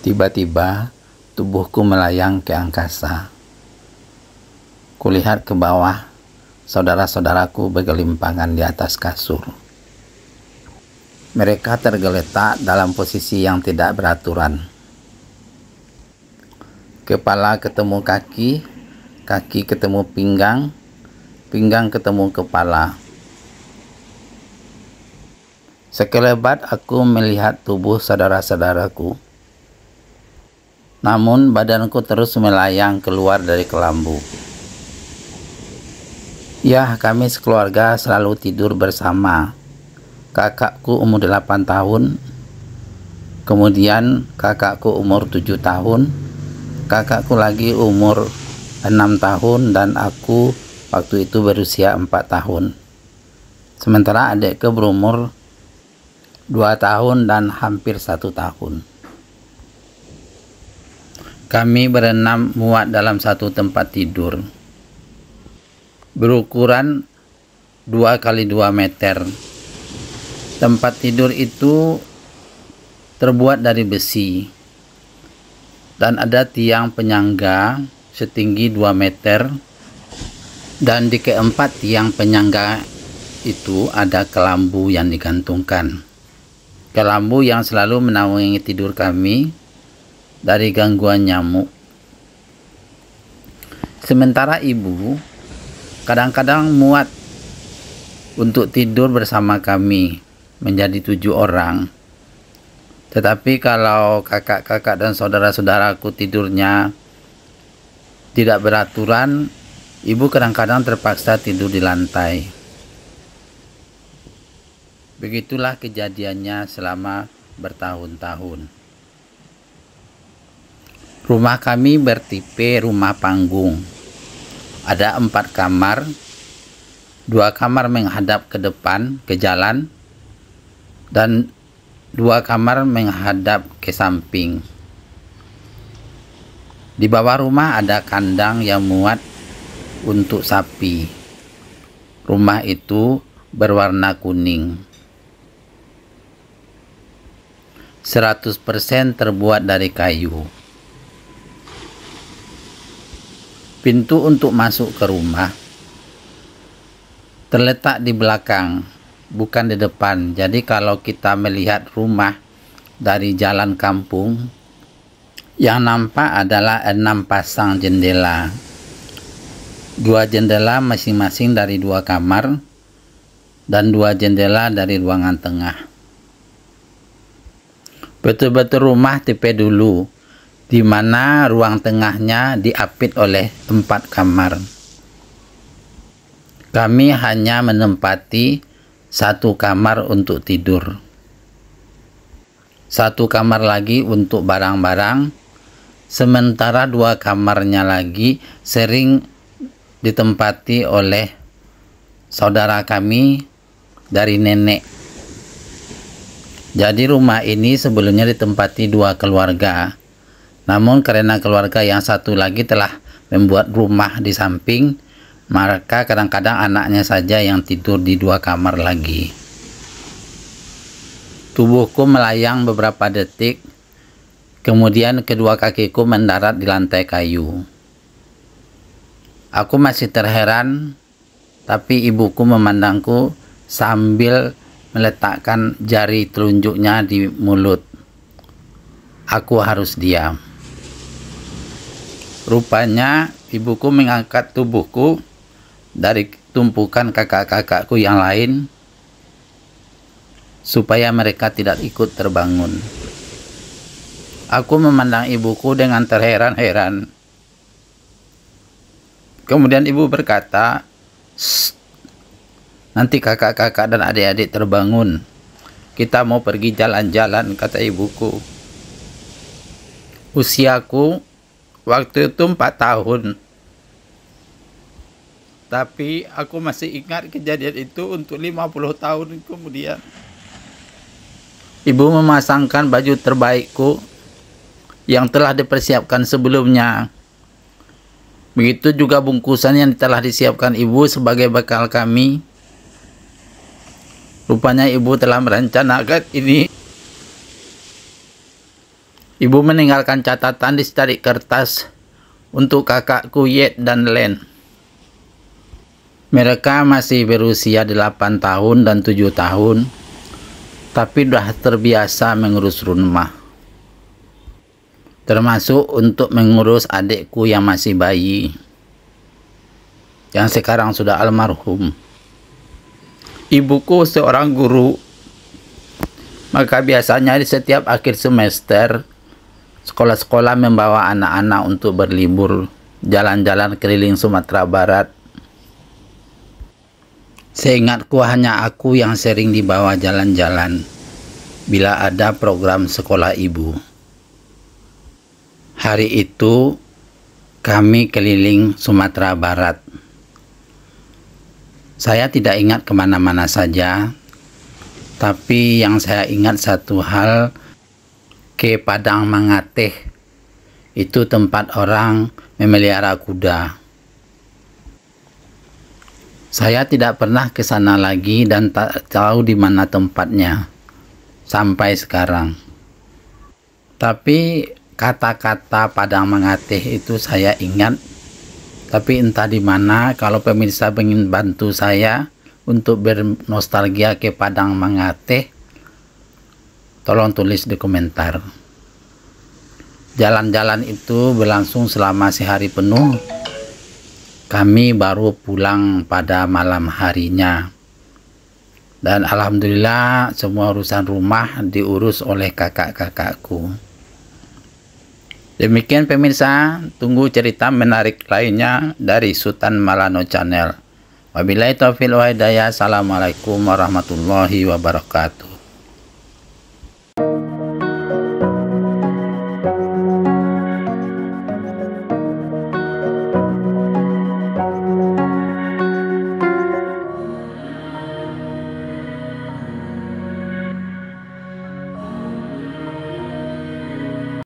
Tiba-tiba tubuhku melayang ke angkasa. Kulihat ke bawah, saudara-saudaraku bergelimpangan di atas kasur. Mereka tergeletak dalam posisi yang tidak beraturan. Kepala ketemu kaki, kaki ketemu pinggang, pinggang ketemu kepala. Sekelebat aku melihat tubuh saudara-saudaraku. Namun badanku terus melayang keluar dari kelambu. Ya, kami sekeluarga selalu tidur bersama. Kakakku umur 8 tahun, kemudian kakakku umur 7 tahun, kakakku lagi umur 6 tahun, dan aku waktu itu berusia 4 tahun. Sementara adikku berumur 2 tahun dan hampir 1 tahun. Kami berenam muat dalam satu tempat tidur berukuran 2 kali 2 meter. Tempat tidur itu terbuat dari besi dan ada tiang penyangga setinggi 2 meter, dan di keempat tiang penyangga itu ada kelambu yang digantungkan. Kelambu yang selalu menaungi tidur kami dari gangguan nyamuk. Sementara ibu kadang-kadang muat untuk tidur bersama kami menjadi 7 orang. Tetapi kalau kakak-kakak dan saudara-saudaraku tidurnya tidak beraturan, ibu kadang-kadang terpaksa tidur di lantai. Begitulah kejadiannya selama bertahun-tahun. Rumah kami bertipe rumah panggung. Ada 4 kamar, 2 kamar menghadap ke depan, ke jalan, dan 2 kamar menghadap ke samping. Di bawah rumah ada kandang yang muat untuk sapi. Rumah itu berwarna kuning. 100% terbuat dari kayu. Pintu untuk masuk ke rumah terletak di belakang, bukan di depan. Jadi kalau kita melihat rumah dari jalan kampung, yang nampak adalah 6 pasang jendela. 2 jendela masing-masing dari 2 kamar, dan 2 jendela dari ruangan tengah. Betul-betul rumah tipe dulu, di mana ruang tengahnya diapit oleh 4 kamar. Kami hanya menempati 1 kamar untuk tidur, 1 kamar lagi untuk barang-barang, sementara 2 kamarnya lagi sering ditempati oleh saudara kami dari nenek. Jadi rumah ini sebelumnya ditempati 2 keluarga. Namun karena keluarga yang satu lagi telah membuat rumah di samping, maka kadang-kadang anaknya saja yang tidur di 2 kamar lagi. Tubuhku melayang beberapa detik, kemudian kedua kakiku mendarat di lantai kayu. Aku masih terheran, tapi ibuku memandangku sambil meletakkan jari telunjuknya di mulut. Aku harus diam. Rupanya ibuku mengangkat tubuhku dari tumpukan kakak-kakakku yang lain supaya mereka tidak ikut terbangun. Aku memandang ibuku dengan terheran-heran. Kemudian ibu berkata, "Shh, nanti kakak-kakak dan adik-adik terbangun. Kita mau pergi jalan-jalan," kata ibuku. Usiaku waktu itu 4 tahun. Tapi aku masih ingat kejadian itu untuk 50 tahun kemudian. Ibu memasangkan baju terbaikku yang telah dipersiapkan sebelumnya. Begitu juga bungkusan yang telah disiapkan ibu sebagai bekal kami. Rupanya ibu telah merencanakan ini Ibu meninggalkan catatan di secari kertas untuk kakakku Yet dan Len. Mereka masih berusia 8 tahun dan 7 tahun, tapi sudah terbiasa mengurus rumah. Termasuk untuk mengurus adikku yang masih bayi, yang sekarang sudah almarhum. Ibuku seorang guru, maka biasanya di setiap akhir semester, sekolah-sekolah membawa anak-anak untuk berlibur jalan-jalan keliling Sumatera Barat. Seingatku hanya aku yang sering dibawa jalan-jalan bila ada program sekolah ibu. Hari itu kami keliling Sumatera Barat. Saya tidak ingat kemana-mana saja, tapi yang saya ingat satu hal, ke Padang Mangateh, itu tempat orang memelihara kuda. Saya tidak pernah ke sana lagi dan tak tahu di mana tempatnya sampai sekarang. Tapi kata-kata Padang Mangateh itu saya ingat, tapi entah di mana. Kalau pemirsa ingin bantu saya untuk bernostalgia ke Padang Mangateh, tolong tulis di komentar. Jalan-jalan itu berlangsung selama sehari penuh. Kami baru pulang pada malam harinya. Dan alhamdulillah semua urusan rumah diurus oleh kakak-kakakku. Demikian pemirsa, tunggu cerita menarik lainnya dari Sultan Malano Channel. Wabillahi taufiq wal hidayah. Assalamualaikum warahmatullahi wabarakatuh.